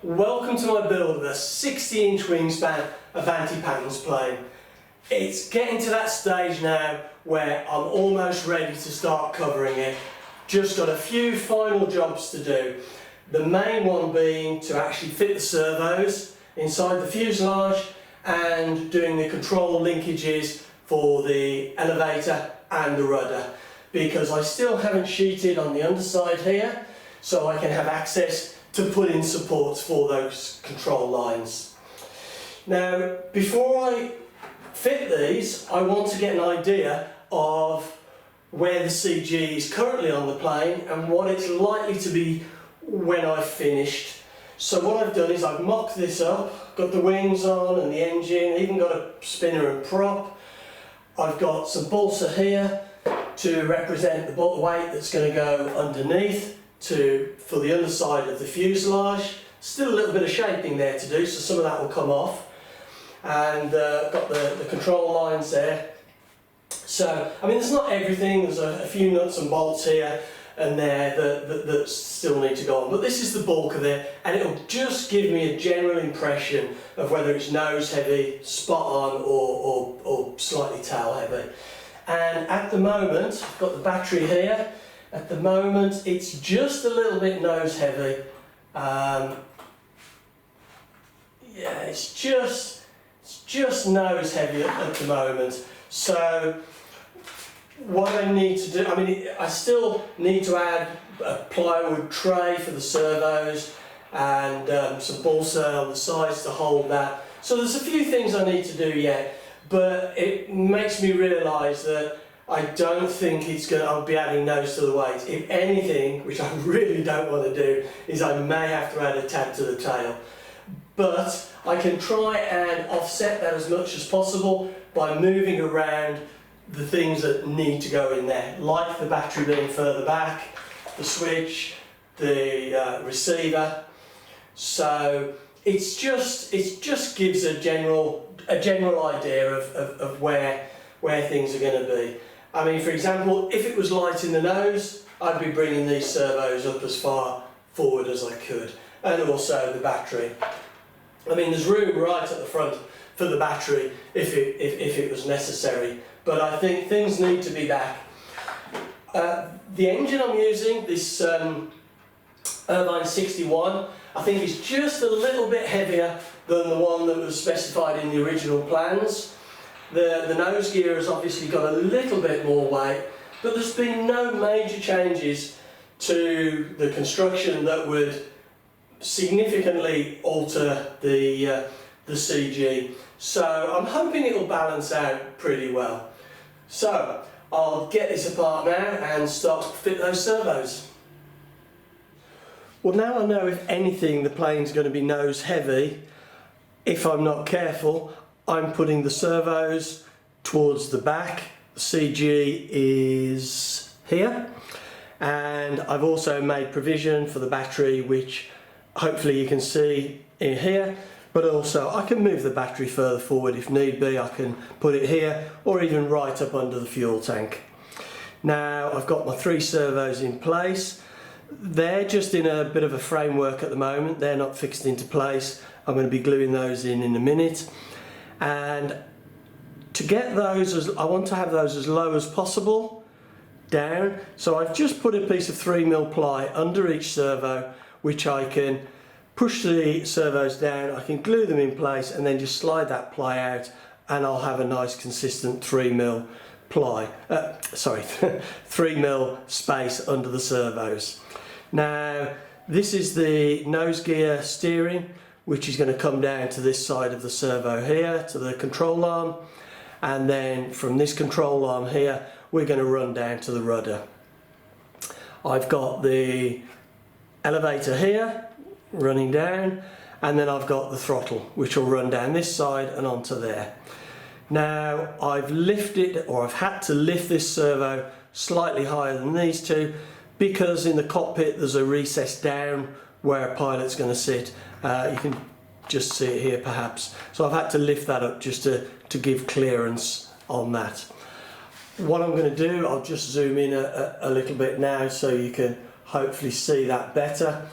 Welcome to my build of a 60-inch wingspan Avanti Pattern Plane. It's getting to that stage now where I'm almost ready to start covering it. Just got a few final jobs to do. The main one being to actually fit the servos inside the fuselage and doing the control linkages for the elevator and the rudder, because I still haven't sheeted on the underside here, so I can have access to put in supports for those control lines. Now, before I fit these, I want to get an idea of where the CG is currently on the plane and what it's likely to be when I've finished. So what I've done is I've mocked this up, got the wings on and the engine, even got a spinner and prop. I've got some balsa here to represent the weight that's going to go underneath for the underside of the fuselage. Still a little bit of shaping there to do, so some of that will come off. And got the control lines there. So, I mean, there's not everything, there's a few nuts and bolts here and there that still need to go on, but this is the bulk of it, and it'll just give me a general impression of whether it's nose heavy, spot on, or slightly tail heavy. And at the moment, I've got the battery here. At the moment, it's just a little bit nose heavy. Yeah, it's just nose heavy at the moment. So what I need to do, I mean, I still need to add a plywood tray for the servos and some balsa on the sides to hold that. So there's a few things I need to do yet, but it makes me realise that I don't think I'll be adding nose to the weight. If anything, which I really don't want to do, is I may have to add a tab to the tail. But I can try and offset that as much as possible by moving around the things that need to go in there, like the battery being further back, the switch, the receiver. So it just gives a general idea of where things are going to be. I mean, for example, if it was light in the nose, I'd be bringing these servos up as far forward as I could, and also the battery. I mean, there's room right at the front for the battery if it was necessary, but I think things need to be back. The engine I'm using, this Irvine 61, I think is just a little bit heavier than the one that was specified in the original plans. The nose gear has obviously got a little bit more weight, but there's been no major changes to the construction that would significantly alter the CG. So I'm hoping it will balance out pretty well. So I'll get this apart now and start to fit those servos. Well, now I know if anything the plane's going to be nose heavy. If I'm not careful, I'm putting the servos towards the back. The CG is here, and I've also made provision for the battery, which hopefully you can see in here, but also I can move the battery further forward if need be. I can put it here or even right up under the fuel tank. Now I've got my 3 servos in place. They're just in a bit of a framework at the moment. They're not fixed into place. I'm going to be gluing those in a minute. And to get those, I want to have those as low as possible down. So I've just put a piece of 3mm ply under each servo, which I can push the servos down, I can glue them in place and then just slide that ply out, and I'll have a nice consistent 3mm ply, 3mm space under the servos. Now this is the nose gear steering, which is going to come down to this side of the servo here, to the control arm, and then from this control arm here we're going to run down to the rudder. I've got the elevator here running down, and then I've got the throttle which will run down this side and onto there. Now I've lifted, or I've had to lift this servo slightly higher than these two, because in the cockpit there's a recess down where a pilot's going to sit. You can just see it here perhaps. So I've had to lift that up just to give clearance on that. What I'm going to do, I'll just zoom in a little bit now so you can hopefully see that better.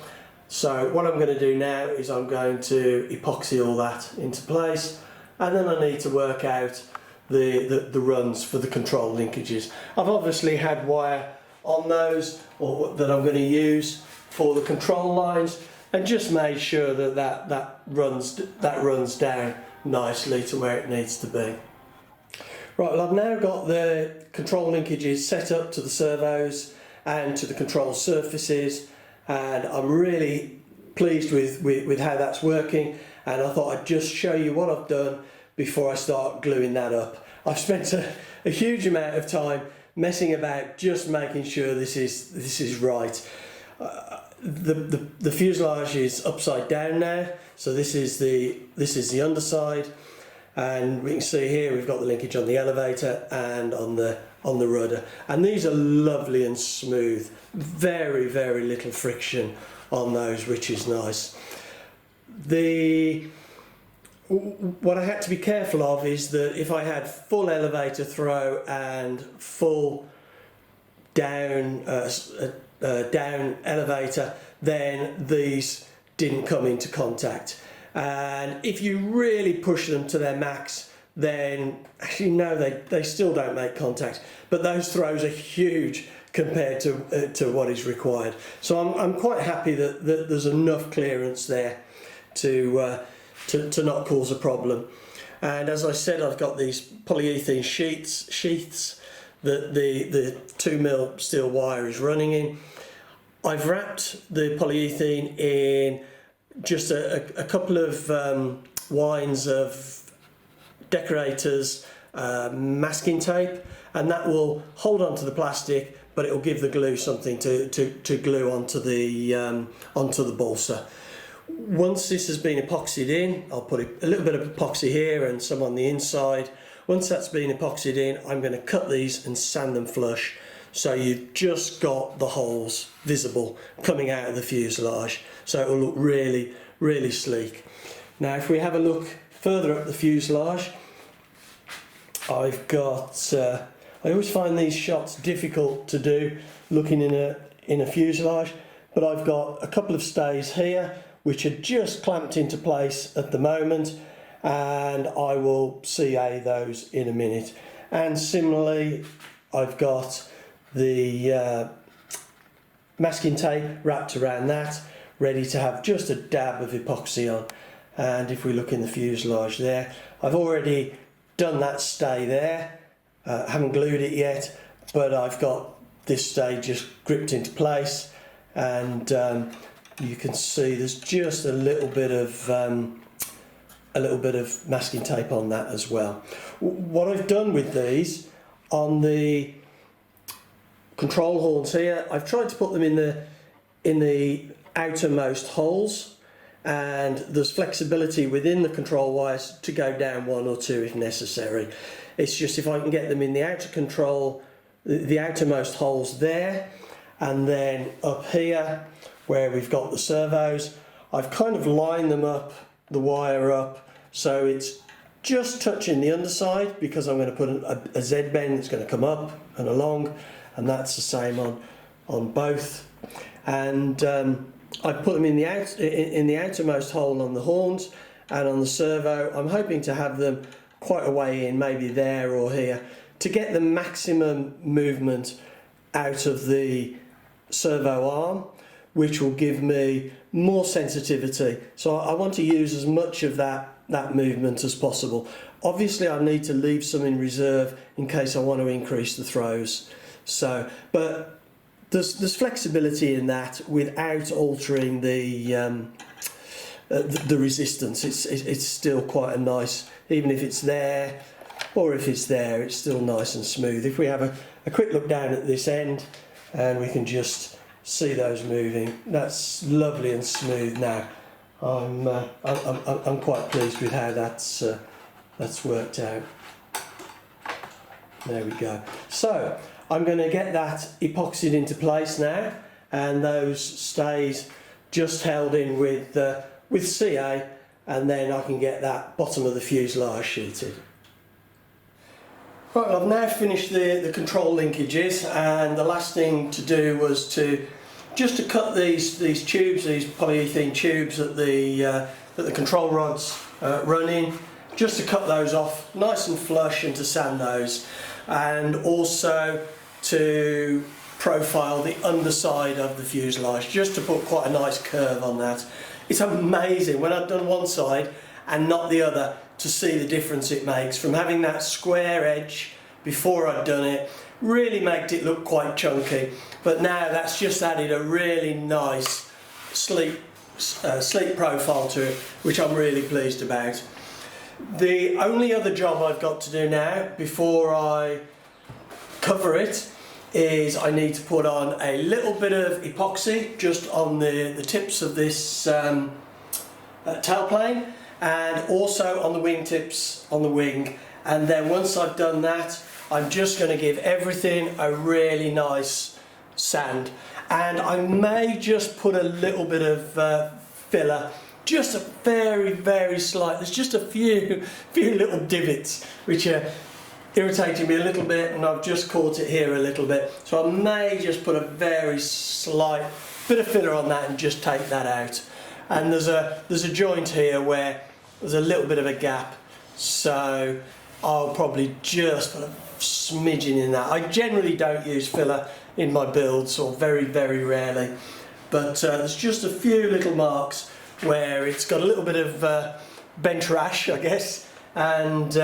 So what I'm going to do now is I'm going to epoxy all that into place, and then I need to work out the runs for the control linkages. I've obviously had wire on those that I'm going to use for the control lines, and just made sure that runs down nicely to where it needs to be. Right, well, I've now got the control linkages set up to the servos and to the control surfaces, and I'm really pleased with how that's working, and I thought I'd just show you what I've done before I start gluing that up. I've spent a huge amount of time messing about, just making sure this is right. The fuselage is upside down now, so this is the underside, and we can see here we've got the linkage on the elevator and on the rudder, and these are lovely and smooth, very little friction on those, which is nice. What I had to be careful of is that if I had full elevator throw and full down elevator, then these didn't come into contact. And if you really push them to their max, then actually no, they still don't make contact. But those throws are huge compared to what is required. So I'm quite happy that there's enough clearance there to not cause a problem. And as I said, I've got these polyethylene sheaths that the 2mm steel wire is running in. I've wrapped the polyethylene in just a couple of winds of decorators masking tape, and that will hold onto the plastic, but it will give the glue something to glue onto the balsa. Once this has been epoxied in, I'll put a little bit of epoxy here and some on the inside. Once that's been epoxied in, I'm going to cut these and sand them flush, so you've just got the holes visible coming out of the fuselage, so it will look really sleek. Now if we have a look further up the fuselage, I've got I always find these shots difficult to do looking in a fuselage, but I've got a couple of stays here which are just clamped into place at the moment, and I will CA those in a minute. And similarly, I've got the masking tape wrapped around that, ready to have just a dab of epoxy on. And if we look in the fuselage there, I've already done that stay there, haven't glued it yet, but I've got this stay just gripped into place, and you can see there's just a little bit of masking tape on that as well. What I've done with these on the control horns here, I've tried to put them in the outermost holes, and there's flexibility within the control wires to go down one or two if necessary. It's just if I can get them in the outer control, the outermost holes there, and then up here where we've got the servos, I've kind of lined them up, the wire up, so it's just touching the underside, because I'm going to put a Z bend that's going to come up and along, and that's the same on both. And I put them in the outermost hole on the horns, and on the servo I'm hoping to have them quite a way in, maybe there or here, to get the maximum movement out of the servo arm, which will give me more sensitivity. So I want to use as much of that movement as possible. Obviously I need to leave some in reserve in case I want to increase the throws. So, but there's flexibility in that without altering the resistance. It's still quite a nice, even if it's there or if it's there, it's still nice and smooth. If we have a quick look down at this end, and we can just see those moving, that's lovely and smooth now. I'm quite pleased with how that's worked out. There we go. So I'm going to get that epoxied into place now, and those stays just held in with CA, and then I can get that bottom of the fuselage sheeted. Right, well, I've now finished the control linkages, and the last thing to do was to just to cut these tubes, these polyethylene tubes that the control rods run in, just to cut those off nice and flush and to sand those, and also to profile the underside of the fuselage, just to put quite a nice curve on that. It's amazing when I've done one side and not the other to see the difference it makes from having that square edge before I'd done it. Really made it look quite chunky, but now that's just added a really nice sleek profile to it, which I'm really pleased about. The only other job I've got to do now before I cover it is I need to put on a little bit of epoxy just on the tips of this tailplane, and also on the wingtips on the wing, and then once I've done that I'm just going to give everything a really nice sand, and I may just put a little bit of filler, just a very slight, there's just a few little divots which are irritating me a little bit, and I've just caught it here a little bit, so I may just put a very slight bit of filler on that and just take that out. And there's a joint here where there's a little bit of a gap, so I'll probably just put a smidgen in that. I generally don't use filler in my builds, or very rarely, but there's just a few little marks where it's got a little bit of bent rash, I guess, and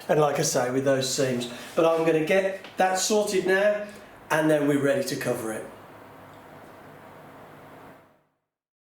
like I say, with those seams. But I'm going to get that sorted now, and then we're ready to cover it.